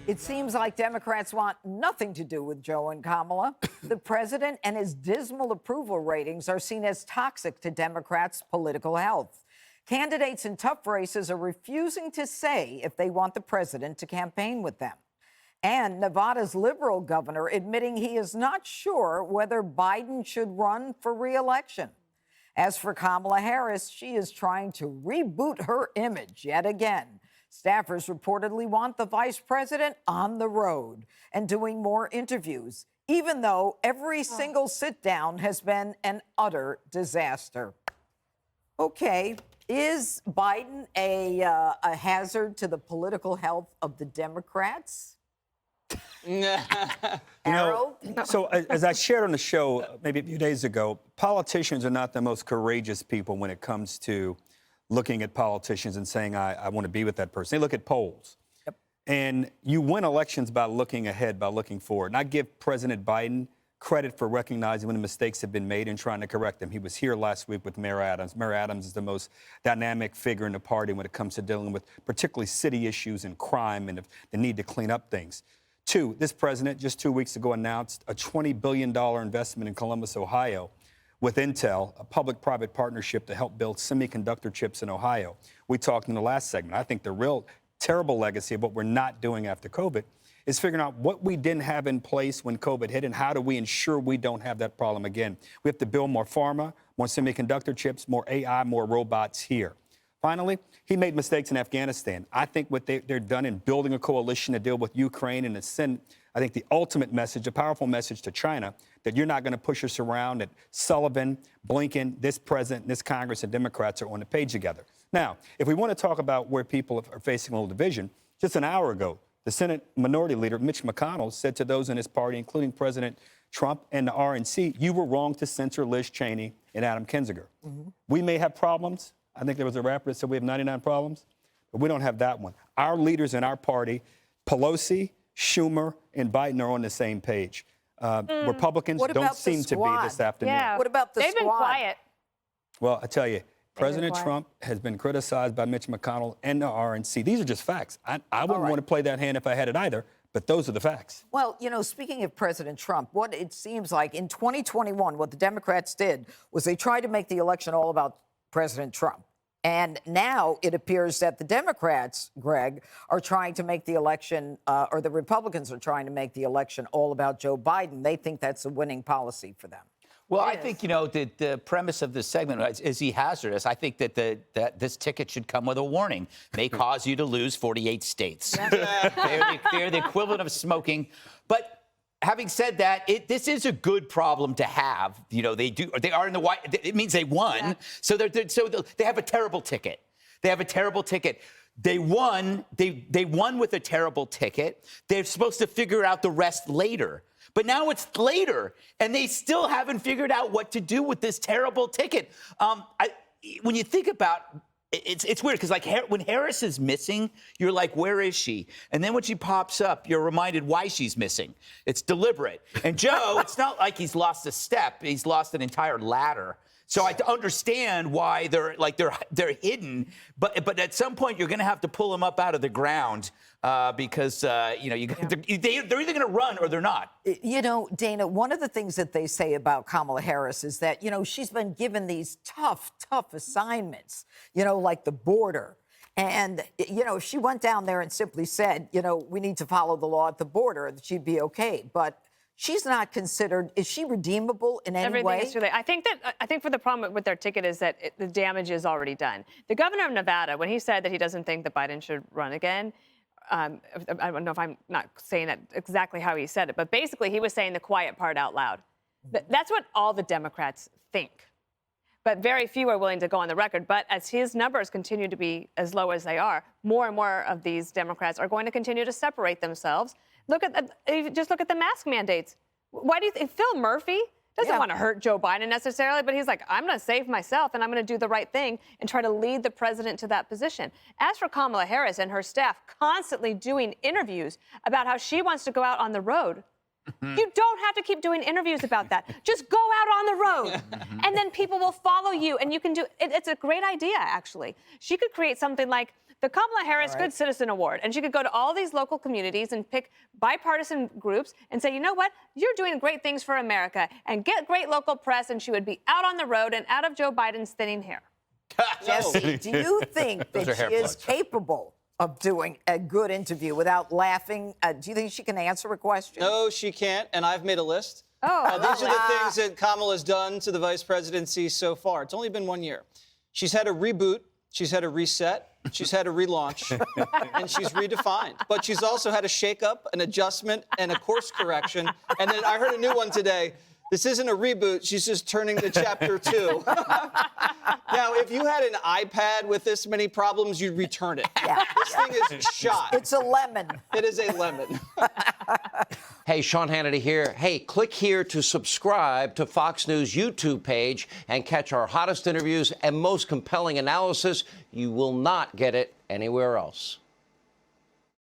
It seems like Democrats want nothing to do with Joe and Kamala. The president and his dismal approval ratings are seen as toxic to Democrats' political health. Candidates in tough races are refusing to say if they want the president to campaign with them. And Nevada's liberal governor admitting he is not sure whether Biden should run for re-election. As for Kamala Harris, she is trying to reboot her image yet again. Staffers reportedly want the vice president on the road and doing more interviews, even though every single sit-down has been an utter disaster. Okay, is Biden a hazard to the political health of the Democrats? So as I shared on the show maybe a few days ago, politicians are not the most courageous people when it comes to looking at politicians and saying, I want to be with that person. They look at polls. Yep. And you win elections by looking ahead, by looking forward. And I give President Biden credit for recognizing when the mistakes have been made and trying to correct them. He was here last week with Mayor Adams. Mayor Adams is the most dynamic figure in the party when it comes to dealing with particularly city issues and crime and the need to clean up things. Two, this president just 2 weeks ago announced a $20 billion investment in Columbus, Ohio, with Intel, a public-private partnership to help build semiconductor chips in Ohio. We talked in the last segment. I think the real terrible legacy of what we're not doing after COVID is figuring out what we didn't have in place when COVID hit and how do we ensure we don't have that problem again. We have to build more pharma, more semiconductor chips, more AI, more robots here. Finally, he made mistakes in Afghanistan. I think what they're done in building a coalition to deal with Ukraine and to send, I think, the ultimate message, a powerful message to China, that you're not going to push us around, that Sullivan, Blinken, this president, this Congress, and Democrats are on the page together. Now, if we want to talk about where people are facing a little division, just an hour ago, the Senate Minority Leader, Mitch McConnell, said to those in his party, including President Trump and the RNC, you were wrong to censor Liz Cheney and Adam Kinzinger. Mm-hmm. We may have problems. I think there was a rapper that said we have 99 problems, but we don't have that one. Our leaders in our party, Pelosi, Schumer, and Biden are on the same page. Republicans don't seem to be this afternoon. Yeah. What about the squad? They've been quiet. Well, I tell you, President Trump has been criticized by Mitch McConnell and the RNC. These are just facts. I wouldn't want to play that hand if I had it either, but those are the facts. Well, you know, speaking of President Trump, what it seems like in 2021, what the Democrats did was they tried to make the election all about President Trump. And now it appears that the Democrats, Greg, are trying to make the election, or the Republicans are trying to make the election all about Joe Biden. They think that's a winning policy for them. Well, I think, you know, the premise of this segment is he hazardous. I think that this ticket should come with a warning. May cause you to lose 48 states. They're the equivalent of smoking. But having said that, this is a good problem to have. You know, they are in the White. It means they won. Yeah. So they have a terrible ticket. They have a terrible ticket. They won. They won with a terrible ticket. They're supposed to figure out the rest later. But now it's later, and they still haven't figured out what to do with this terrible ticket. When you think about it's weird because, like, when Harris is missing, you're like, where is she? And then when she pops up, you're reminded why she's missing. It's deliberate. And Joe, it's not like he's lost a step. He's lost an entire ladder. So I understand why they're hidden, but at some point you're going to have to pull them up out of the ground because they're either going to run or they're not. You know, Dana, one of the things that they say about Kamala Harris is that, you know, she's been given these tough assignments, you know, like the border. And, you know, if she went down there and simply said, you know, we need to follow the law at the border, she'd be okay. But she's not considered. Is she redeemable in any way? Everything is really. I think for the problem with their ticket is that the damage is already done. The governor of Nevada, when he said that he doesn't think that Biden should run again, I don't know if I'm not saying that exactly how he said it, but basically he was saying the quiet part out loud. That's what all the Democrats think. But very few are willing to go on the record. But as his numbers continue to be as low as they are, more and more of these Democrats are going to continue to separate themselves. Just look at the mask mandates. Why do you think Phil Murphy doesn't want to hurt Joe Biden necessarily, but he's like, I'm going to save myself and I'm going to do the right thing and try to lead the president to that position. As for Kamala Harris and her staff constantly doing interviews about how she wants to go out on the road, you don't have to keep doing interviews about that. Just go out on the road, and then people will follow you, and you can do it. It's a great idea, actually. She could create something like the Kamala Harris Good Citizen Award. And she could go to all these local communities and pick bipartisan groups and say, you know what, you're doing great things for America, and get great local press, and she would be out on the road and out of Joe Biden's thinning hair. Jesse, do you think that she is capable of doing a good interview without laughing? Do you think she can answer a question? No, she can't, and I've made a list. These are the things that Kamala's done to the vice presidency so far. It's only been 1 year. She's had a reboot, she's had a reset, she's had a relaunch, and she's redefined. But she's also had a shakeup, an adjustment, and a course correction. And then I heard a new one today. This isn't a reboot, she's just turning to chapter 2. Now, if you had an iPad with this many problems, you'd return it. Yeah. This thing is shot. It's a lemon. It is a lemon. Hey, Sean Hannity here. Hey, click here to subscribe to Fox News YouTube page and catch our hottest interviews and most compelling analysis. You will not get it anywhere else.